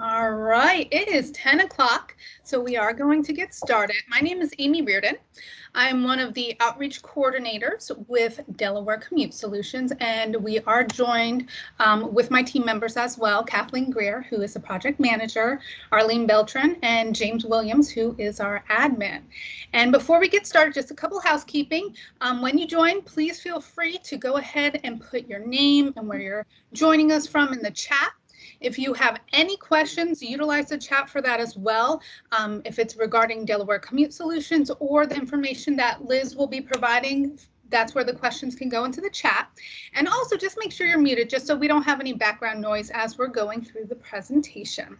All right, it is 10 o'clock, so we are going to get started. My name is Amy Reardon. I'm one of the outreach coordinators with Delaware Commute Solutions, and we are joined with my team members as well, Kathleen Greer, who is the project manager, Arlene Beltran, and James Williams, who is our admin. And before we get started, just a couple housekeeping. When you join, please feel free to go ahead and put your name and where you're joining us from in the chat. If you have any questions, utilize the chat for that as well. If it's regarding Delaware Commute Solutions or the information that Liz will be providing, that's where the questions can go into the chat. And also just make sure you're muted just so we don't have any background noise as we're going through the presentation.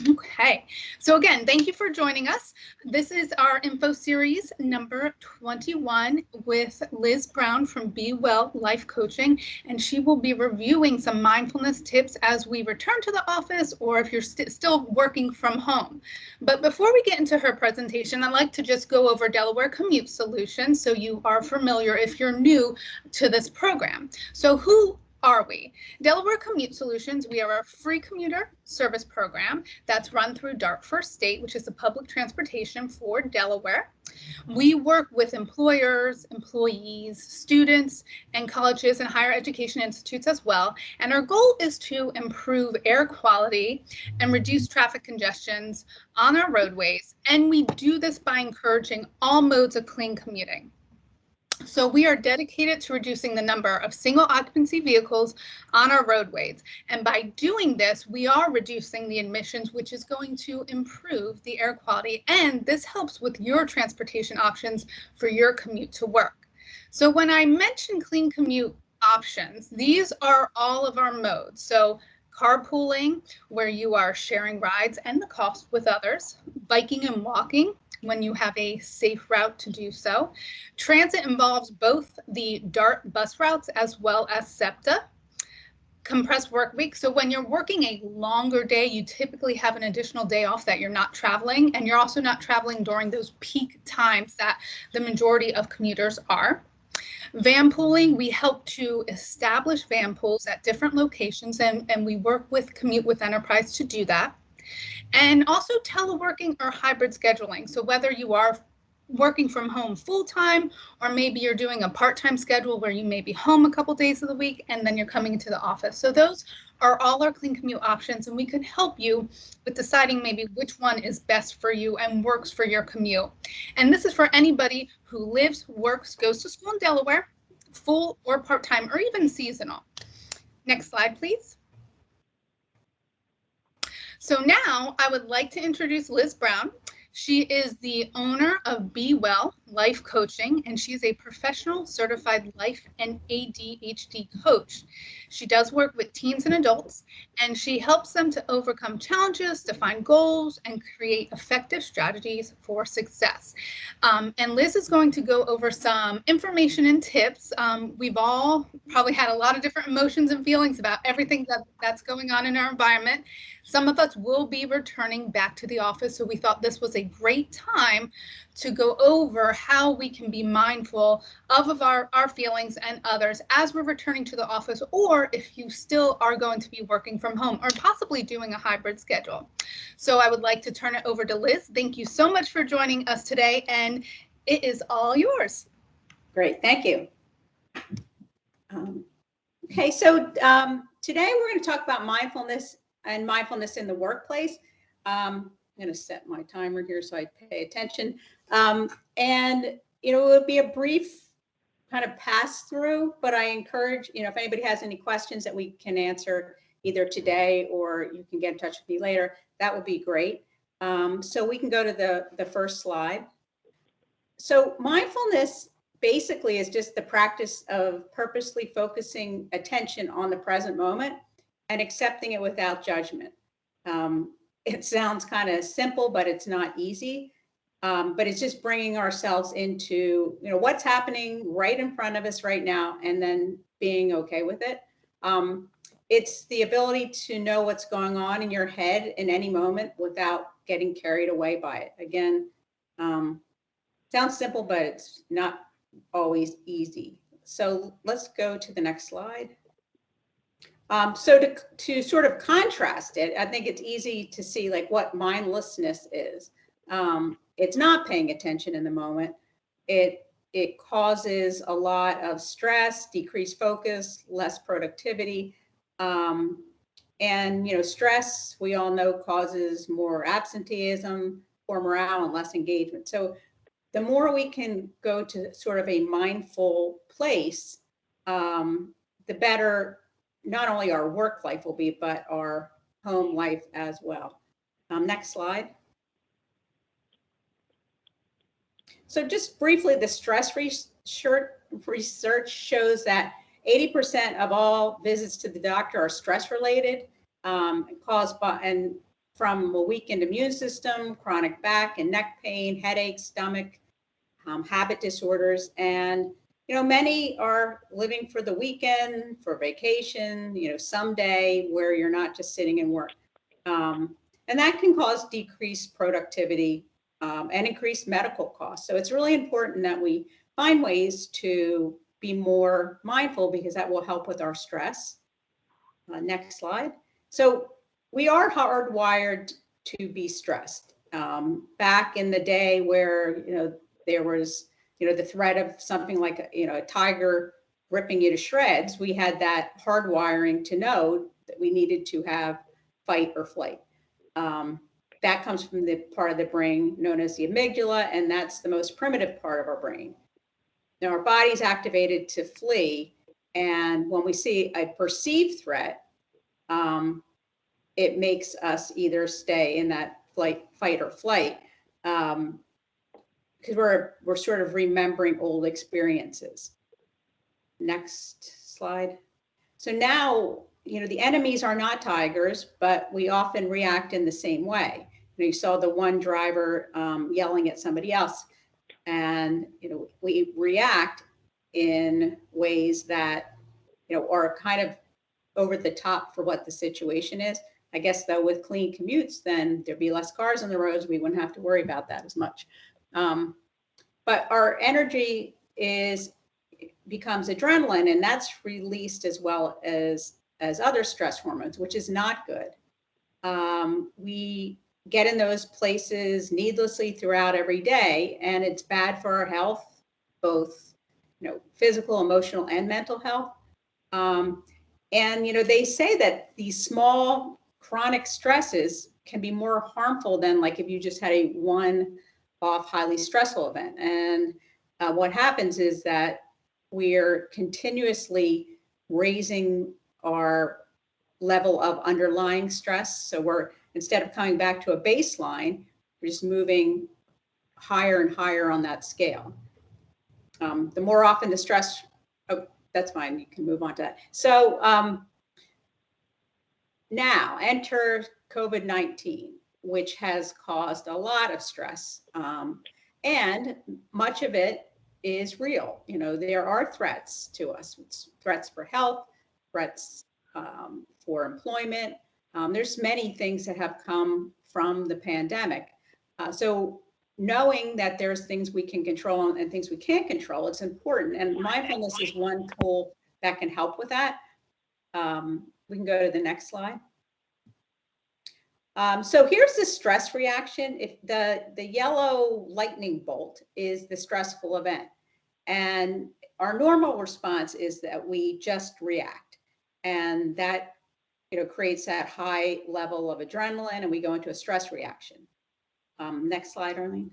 Okay, so again, thank you for joining us. This is our info series number 21 with Liz Brown from Be Well Life Coaching, and she will be reviewing some mindfulness tips as we return to the office or if you're still working from home. But before we get into her presentation, I'd like to just go over Delaware Commute Solutions so you are familiar if you're new to this program. So who are we? Delaware Commute Solutions, we are a free commuter service program that's run through DART First State, which is the public transportation for Delaware. We work with employers, employees, students, and colleges and higher education institutes as well. And our goal is to improve air quality and reduce traffic congestions on our roadways. And we do this by encouraging all modes of clean commuting. So we are dedicated to reducing the number of single occupancy vehicles on our roadways. And by doing this, we are reducing the emissions, which is going to improve the air quality. And this helps with your transportation options for your commute to work. So when I mention clean commute options, these are all of our modes. So carpooling, where you are sharing rides and the cost with others, biking and walking, when you have a safe route to do so. Transit involves both the DART bus routes as well as SEPTA. Compressed work week. So when you're working a longer day, you typically have an additional day off that you're not traveling, and you're also not traveling during those peak times that the majority of commuters are. Van pooling, we help to establish van pools at different locations, and we work with Commute with Enterprise to do that. And also teleworking or hybrid scheduling. So whether you are working from home full-time, or maybe you're doing a part-time schedule where you may be home a couple days of the week and then you're coming into the office. So those are all our clean commute options, and we can help you with deciding maybe which one is best for you and works for your commute. And this is for anybody who lives, works, goes to school in Delaware, full or part-time, or even seasonal. Next slide, please. So now I would like to introduce Liz Brown. She is the owner of Be Well Life Coaching, and she's a professional certified life and ADHD coach. She does work with teens and adults, and she helps them to overcome challenges, define goals, and create effective strategies for success. And Liz is going to go over some information and tips. We've all probably had a lot of different emotions and feelings about everything that's going on in our environment. Some of us will be returning back to the office, so we thought this was a great time to go over how we can be mindful of our feelings and others as we're returning to the office, or if you still are going to be working from home or possibly doing a hybrid schedule. So I would like to turn it over to Liz. Thank you so much for joining us today, and it is all yours. Great, thank you. Okay, so today we're going to talk about mindfulness and mindfulness in the workplace. I'm going to set my timer here so I pay attention. And, it'll be a brief kind of pass through, but I encourage, if anybody has any questions that we can answer either today or you can get in touch with me later, that would be great. So we can go to the first slide. So mindfulness basically is just the practice of purposely focusing attention on the present moment and accepting it without judgment. It sounds kind of simple, but it's not easy. But it's just bringing ourselves into, what's happening right in front of us right now, and then being okay with it. It's the ability to know what's going on in your head in any moment without getting carried away by it. Again, sounds simple, but it's not always easy. So let's go to the next slide. So to sort of contrast it, I think it's easy to see like what mindlessness is. It's not paying attention in the moment. It causes a lot of stress, decreased focus, less productivity. And, stress, we all know, causes more absenteeism, poor morale, and less engagement. So the more we can go to sort of a mindful place, the better not only our work life will be, but our home life as well. Next slide. So just briefly, the stress research shows that 80% of all visits to the doctor are stress related, caused by and from a weakened immune system, chronic back and neck pain, headaches, stomach, habit disorders, and many are living for the weekend, for vacation, someday where you're not just sitting and work, and that can cause decreased productivity and increased medical costs. So it's really important that we find ways to be more mindful because that will help with our stress. Next slide. So we are hardwired to be stressed. Back in the day where, there was, the threat of something like, a tiger ripping you to shreds, we had that hardwiring to know that we needed to have fight or flight. That comes from the part of the brain known as the amygdala, and that's the most primitive part of our brain. Now, our body's activated to flee, and when we see a perceived threat, it makes us either stay in that fight or flight, because we're sort of remembering old experiences. Next slide. So now, the enemies are not tigers, but we often react in the same way. You saw the one driver yelling at somebody else, and we react in ways that are kind of over the top for what the situation is. I guess though with clean commutes, then there'd be less cars on the roads. We wouldn't have to worry about that as much. But our energy becomes adrenaline, and that's released as well as other stress hormones, which is not good. We get in those places needlessly throughout every day, and it's bad for our health, both physical, emotional, and mental health. And they say that these small chronic stresses can be more harmful than like if you just had a one-off highly stressful event. And what happens is that we're continuously raising our level of underlying stress. So we're, instead of coming back to a baseline, we're just moving higher and higher on that scale. The more often the stress, oh, that's fine, you can move on to that. So now enter COVID-19, which has caused a lot of stress, and much of it is real. There are threats to us. It's threats for health, threats for employment. There's many things that have come from the pandemic. So knowing that there's things we can control and things we can't control, it's important. And mindfulness is one tool that can help with that. We can go to the next slide. So here's the stress reaction. If the yellow lightning bolt is the stressful event, and our normal response is that we just react, and that creates that high level of adrenaline, and we go into a stress reaction. Next slide, Arlene.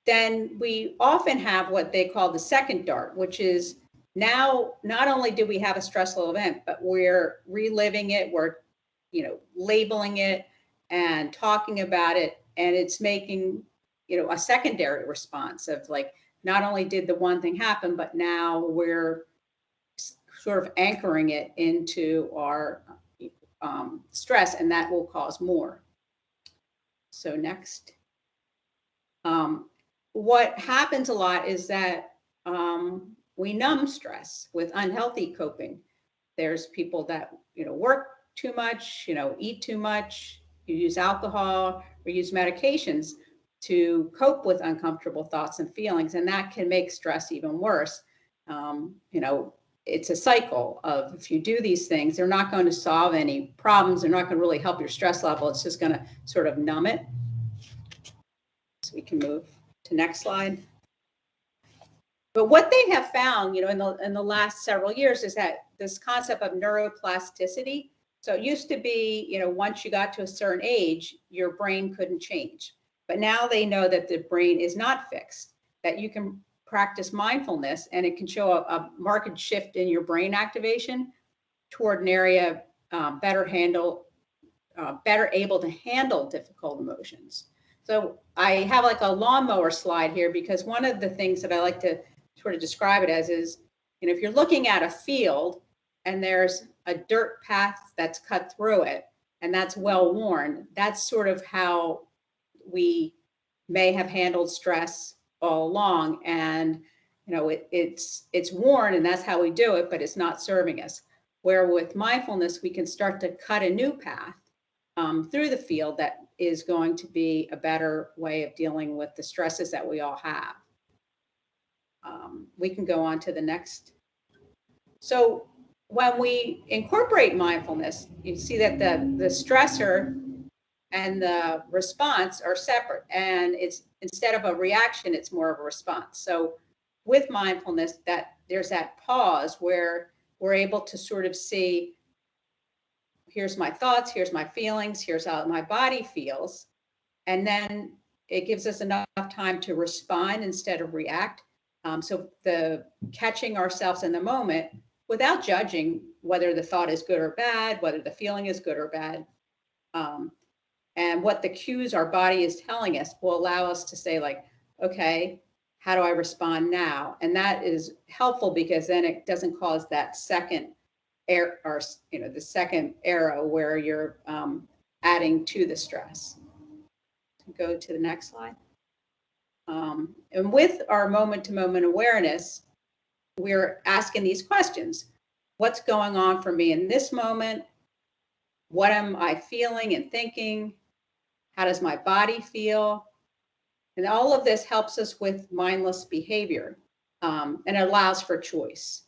Then we often have what they call the second dart, which is now not only do we have a stressful event, but we're reliving it, we're labeling it and talking about it, and it's making a secondary response of like, not only did the one thing happen, but now we're sort of anchoring it into our stress, and that will cause more. So next. What happens a lot is that we numb stress with unhealthy coping. There's people that work too much, eat too much, you use alcohol or use medications to cope with uncomfortable thoughts and feelings, and that can make stress even worse. it's a cycle of, if you do these things, they're not going to solve any problems. They're not going to really help your stress level. It's just going to sort of numb it. So we can move to next slide. But what they have found, in the last several years is that this concept of neuroplasticity. So it used to be, once you got to a certain age, your brain couldn't change. But now they know that the brain is not fixed, that you can practice mindfulness and it can show a marked shift in your brain activation toward an area better able to handle difficult emotions. So I have like a lawnmower slide here because one of the things that I like to sort of describe it as is, if you're looking at a field and there's a dirt path that's cut through it and that's well worn, that's sort of how we may have handled stress all along. And it's worn and that's how we do it, but it's not serving us. Where with mindfulness, we can start to cut a new path through the field that is going to be a better way of dealing with the stresses that we all have. We can go on to the next. So when we incorporate mindfulness, you see that the stressor and the response are separate, and it's instead of a reaction, it's more of a response. So with mindfulness, that there's that pause where we're able to sort of see, here's my thoughts, here's my feelings, here's how my body feels. And then it gives us enough time to respond instead of react. So the catching ourselves in the moment without judging whether the thought is good or bad, whether the feeling is good or bad. And what the cues our body is telling us will allow us to say like, okay, how do I respond now? And that is helpful because then it doesn't cause that second the second arrow where you're adding to the stress. Go to the next slide. And with our moment-to-moment awareness, we're asking these questions. What's going on for me in this moment? What am I feeling and thinking? How does my body feel? And all of this helps us with mindless behavior, and it allows for choice.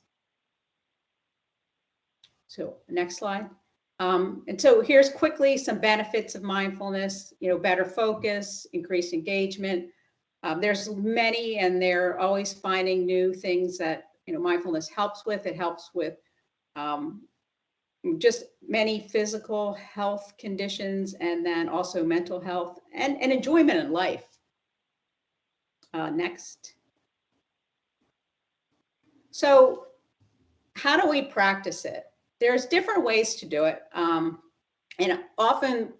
So next slide. And so here's quickly some benefits of mindfulness, better focus, increased engagement. There's many, and they're always finding new things that, mindfulness helps with. It helps with just many physical health conditions, and then also mental health and enjoyment in life. Next. So how do we practice it? There's different ways to do it. And often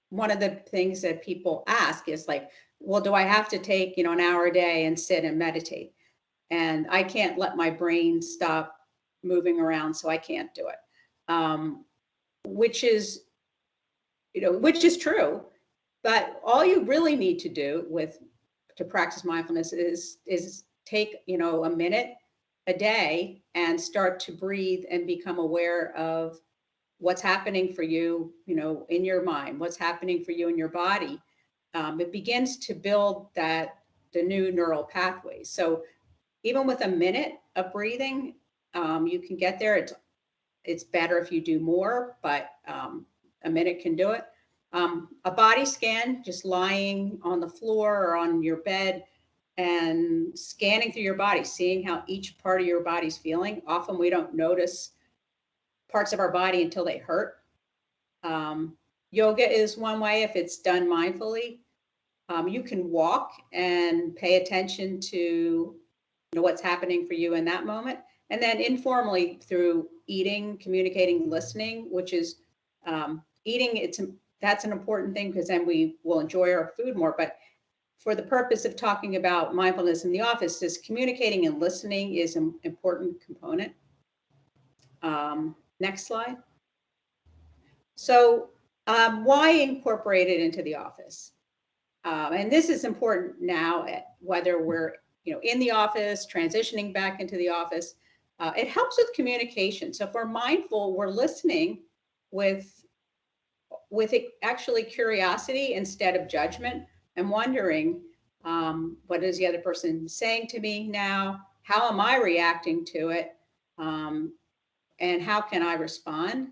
one of the things that people ask is like, well, do I have to take, an hour a day and sit and meditate? And I can't let my brain stop moving around, so I can't do it. Which is true. But all you really need to do to practice mindfulness is take, a minute a day and start to breathe and become aware of what's happening for you, in your mind, what's happening for you in your body. It begins to build the new neural pathways. So even with a minute of breathing, you can get there. It's better if you do more, but a minute can do it. A body scan, just lying on the floor or on your bed and scanning through your body, seeing how each part of your body's feeling. Often we don't notice parts of our body until they hurt. Yoga is one way if it's done mindfully. You can walk and pay attention to what's happening for you in that moment. And then informally through eating, communicating, listening, which is eating, that's an important thing because then we will enjoy our food more. But for the purpose of talking about mindfulness in the office, this communicating and listening is an important component. Next slide. So why incorporate it into the office? And this is important now, whether we're in the office, transitioning back into the office. It helps with communication. So if we're mindful, we're listening with actually curiosity instead of judgment, and wondering, what is the other person saying to me now? How am I reacting to it? and how can I respond?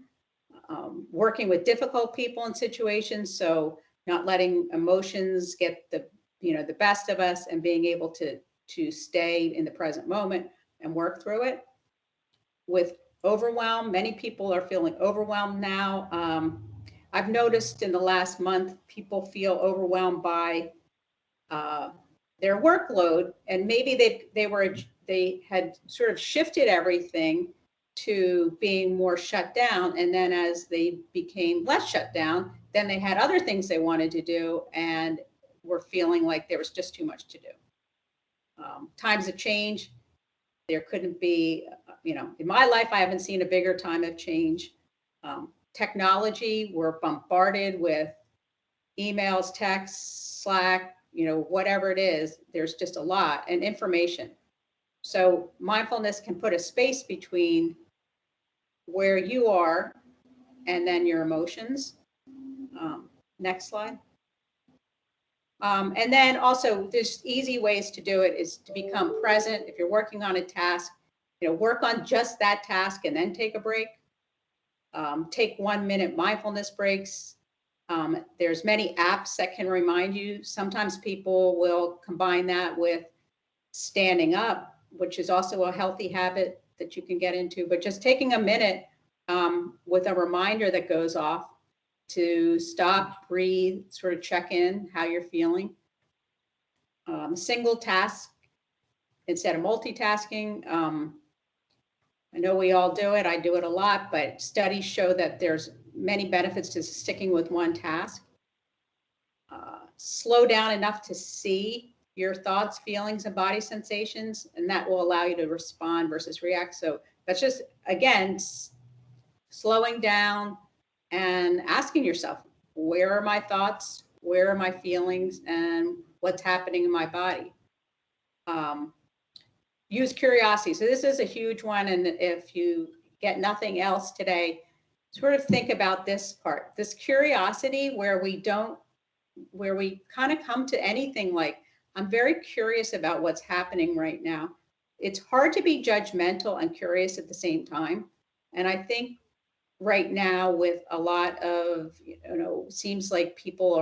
Working with difficult people in situations, so not letting emotions get the best of us, and being able to stay in the present moment and work through it. With overwhelm, many people are feeling overwhelmed now. I've noticed in the last month, people feel overwhelmed by their workload, and maybe they had sort of shifted everything to being more shut down, and then as they became less shut down, then they had other things they wanted to do and were feeling like there was just too much to do. Times of change, there couldn't be, in my life, I haven't seen a bigger time of change. Technology, we're bombarded with emails, texts, Slack, whatever it is, there's just a lot, and information. So mindfulness can put a space between where you are and then your emotions. Next slide. And then also, there's easy ways to do it is to become present. If you're working on a task, work on just that task and then take a break. Take 1 minute mindfulness breaks. There's many apps that can remind you. Sometimes people will combine that with standing up, which is also a healthy habit that you can get into. But just taking a minute with a reminder that goes off to stop, breathe, sort of check in how you're feeling. Single task instead of multitasking. I know we all do it. I do it a lot, but studies show that there's many benefits to sticking with one task. Slow down enough to see your thoughts, feelings, and body sensations, and that will allow you to respond versus react. So that's just, again, slowing down and asking yourself, where are my thoughts? Where are my feelings? And what's happening in my body? Use curiosity. So this is a huge one. And if you get nothing else today, sort of think about this part, this curiosity where we kind of come to anything like, I'm very curious about what's happening right now. It's hard to be judgmental and curious at the same time. And I think right now with a lot of, seems like people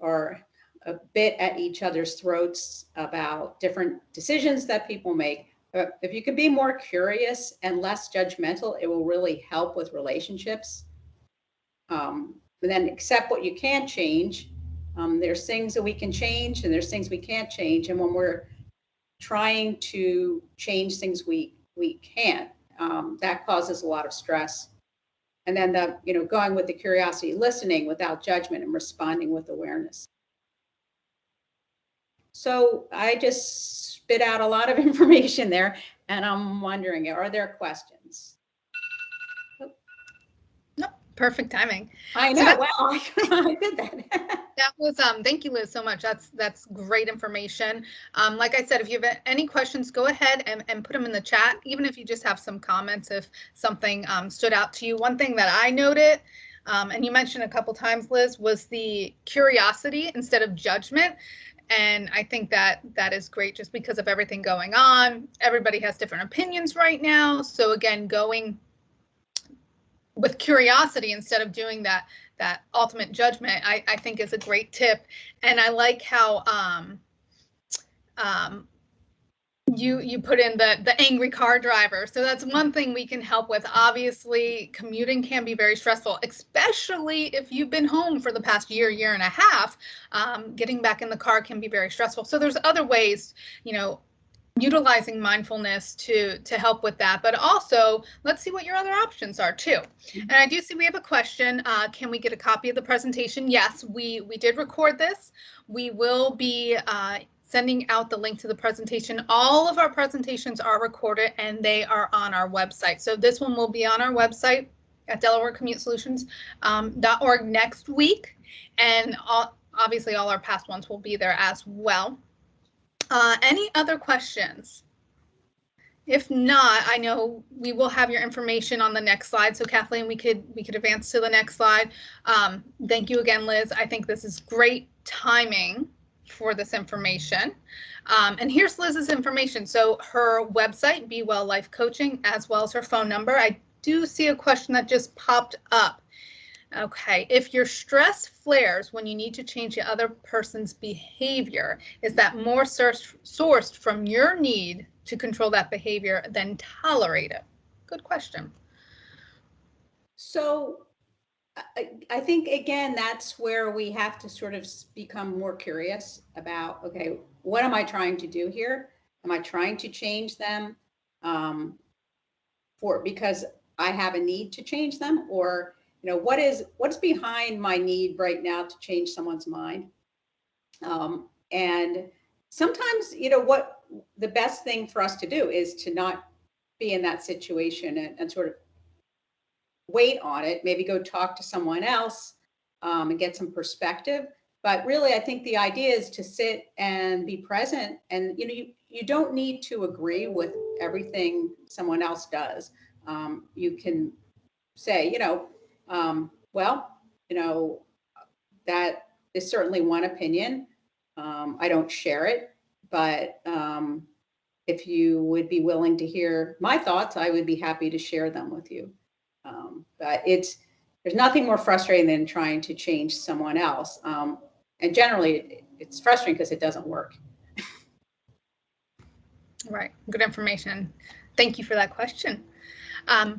are a bit at each other's throats about different decisions that people make. If you can be more curious and less judgmental, it will really help with relationships. And then accept what you can't change. There's things that we can change and there's things we can't change. And when we're trying to change things we can't, that causes a lot of stress. And then going with the curiosity, listening without judgment and responding with awareness. So I just spit out a lot of information there, and I'm wondering, are there questions? Nope, perfect timing. I know. So I did that. That was thank you, Liz, so much. That's great information. Like I said, if you have any questions, go ahead and put them in the chat, even if you just have some comments, if something stood out to you. One thing that I noted, and you mentioned a couple times, Liz, was the curiosity instead of judgment. And I think that is great just because of everything going on. Everybody has different opinions right now. So again, going with curiosity instead of doing that ultimate judgment, I think is a great tip. And I like how you put in the angry car driver. So that's one thing we can help with. Obviously, commuting can be very stressful, especially if you've been home for the past year and a half. Getting back in the car can be very stressful. So there's other ways, utilizing mindfulness to help with that. But also, let's see what your other options are too. And I do see we have a question. Can we get a copy of the presentation? Yes, we did record this. We will be sending out the link to the presentation. All of our presentations are recorded and they are on our website. So this one will be on our website at DelawareCommuteSolutions.org next week. And obviously all our past ones will be there as well. Any other questions? If not, I know we will have your information on the next slide. So Kathleen, we could advance to the next slide. Thank you again, Liz. I think this is great timing for this information. And here's Liz's information. So her website, Be Well Life Coaching, as well as her phone number. I do see a question that just popped up. Okay, if your stress flares when you need to change the other person's behavior, is that more sourced from your need to control that behavior than tolerate it? Good question. So I think, again, that's where we have to sort of become more curious about, okay, what am I trying to do here? Am I trying to change them because I have a need to change them? Or, what's behind my need right now to change someone's mind? And sometimes, what the best thing for us to do is to not be in that situation and sort of wait on it, maybe go talk to someone else and get some perspective. But really, I think the idea is to sit and be present. And, you don't need to agree with everything someone else does. You can say, well, that is certainly one opinion. I don't share it, but if you would be willing to hear my thoughts, I would be happy to share them with you. But there's nothing more frustrating than trying to change someone else. And generally, it's frustrating because it doesn't work. Right. Good information. Thank you for that question.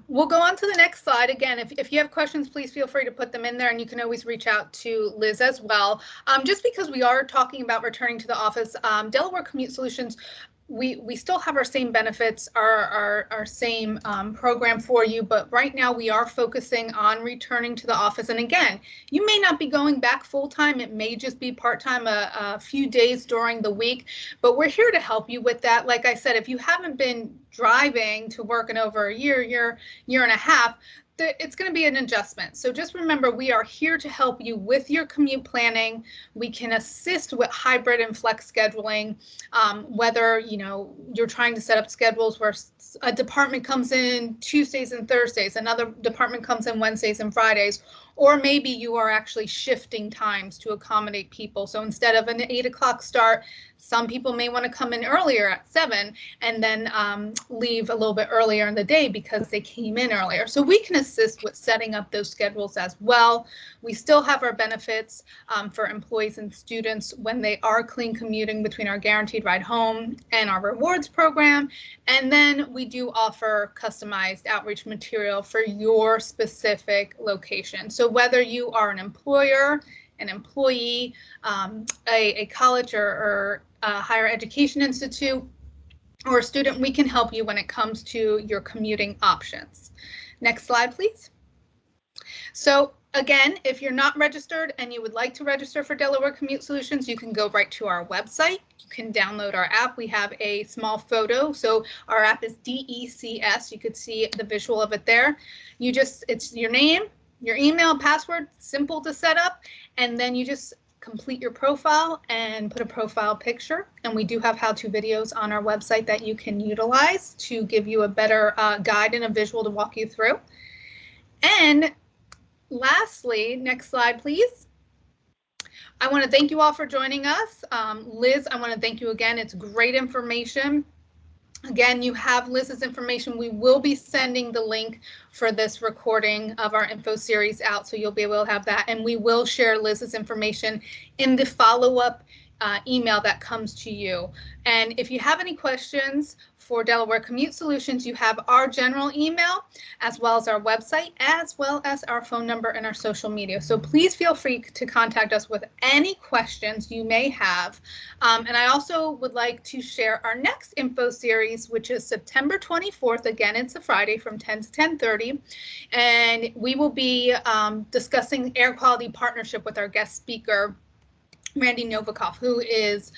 We'll go on to the next slide. Again, if you have questions, please feel free to put them in there, and you can always reach out to Liz as well. Just because we are talking about returning to the office, Delaware Commute Solutions, we still have our same benefits, our same program for you, but right now we are focusing on returning to the office. And again, you may not be going back full-time. It may just be part-time a few days during the week, but we're here to help you with that. Like I said, if you haven't been driving to work in over a year and a half, it's going to be an adjustment. So just remember, we are here to help you with your commute planning. We can assist with hybrid and flex scheduling, whether you're trying to set up schedules where a department comes in Tuesdays and Thursdays, another department comes in Wednesdays and Fridays, or maybe you are actually shifting times to accommodate people. So instead of an 8 o'clock start, some people may want to come in earlier at 7 and then leave a little bit earlier in the day because they came in earlier. So we can assist with setting up those schedules as well. We still have our benefits for employees and students when they are clean commuting between our guaranteed ride home and our rewards program. And then we do offer customized outreach material for your specific location. So whether you are an employer, an employee, a college or a higher education institute, or a student, we can help you when it comes to your commuting options. Next slide, please. So again, if you're not registered and you would like to register for Delaware Commute Solutions, you can go right to our website. You can download our app. We have a small photo. So our app is DECS. You could see the visual of it there. It's your name, your email, password, simple to set up, and then you just complete your profile and put a profile picture. And we do have how-to videos on our website that you can utilize to give you a better guide and a visual to walk you through. And lastly, next slide, please. I want to thank you all for joining us. Liz, I want to thank you again. It's great information. Again, you have Liz's information. We will be sending the link for this recording of our info series out, so you'll be able to have that. And we will share Liz's information in the follow-up email that comes to you. And if you have any questions for Delaware Commute Solutions, you have our general email, as well as our website, as well as our phone number and our social media. So please feel free to contact us with any questions you may have. And I also would like to share our next info series, which is September 24th. Again, it's a Friday from 10 to 10:30. And we will be discussing air quality partnership with our guest speaker, Randy Novikov, who is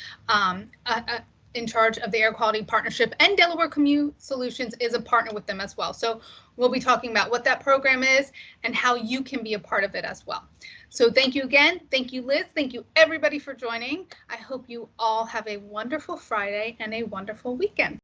in charge of the Air Quality Partnership, and Delaware Commute Solutions is a partner with them as well. So we'll be talking about what that program is and how you can be a part of it as well. So thank you again. Thank you, Liz. Thank you, everybody, for joining. I hope you all have a wonderful Friday and a wonderful weekend.